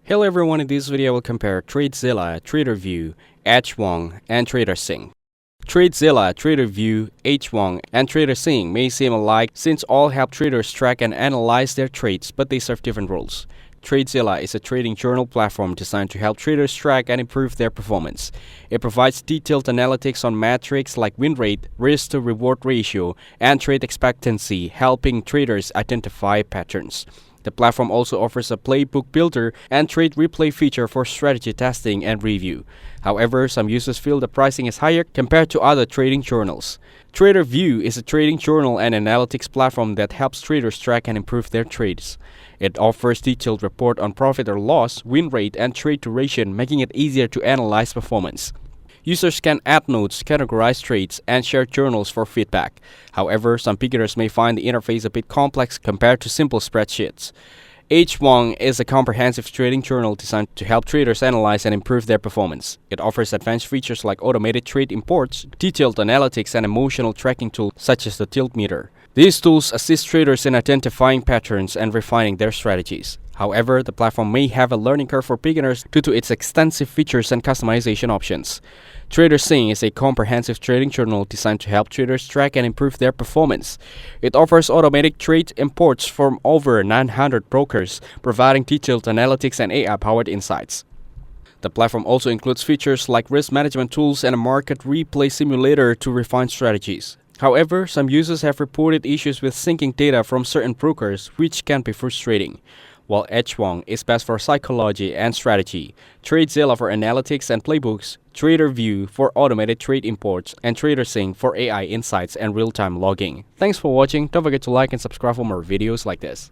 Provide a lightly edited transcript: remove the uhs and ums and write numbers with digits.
Hello everyone, in this video we'll compare TradeZella, Tradervue, Edgewonk, and Tradersync. TradeZella, Tradervue, Edgewonk, and Tradersync may seem alike since all help traders track and analyze their trades, but they serve different roles. TradeZella is a trading journal platform designed to help traders track and improve their performance. It provides detailed analytics on metrics like win rate, risk-to-reward ratio, and trade expectancy, helping traders identify patterns. The platform also offers a playbook builder and trade replay feature for strategy testing and review. However, some users feel the pricing is higher compared to other trading journals. Tradervue is a trading journal and analytics platform that helps traders track and improve their trades. It offers detailed report on profit or loss, win rate, and trade duration, making it easier to analyze performance. Users can add notes, categorize trades, and share journals for feedback. However, some beginners may find the interface a bit complex compared to simple spreadsheets. Edgewonk is a comprehensive trading journal designed to help traders analyze and improve their performance. It offers advanced features like automated trade imports, detailed analytics, and emotional tracking tools such as the tilt meter. These tools assist traders in identifying patterns and refining their strategies. However, the platform may have a learning curve for beginners due to its extensive features and customization options. Tradersync is a comprehensive trading journal designed to help traders track and improve their performance. It offers automatic trade imports from over 900 brokers, providing detailed analytics and AI-powered insights. The platform also includes features like risk management tools and a market replay simulator to refine strategies. However, some users have reported issues with syncing data from certain brokers, which can be frustrating. While Edgewonk is best for psychology and strategy, TradeZella for analytics and playbooks, Tradervue for automated trade imports, and Tradersync for AI insights and real-time logging. Thanks for watching. Don't forget to like and subscribe for more videos like this.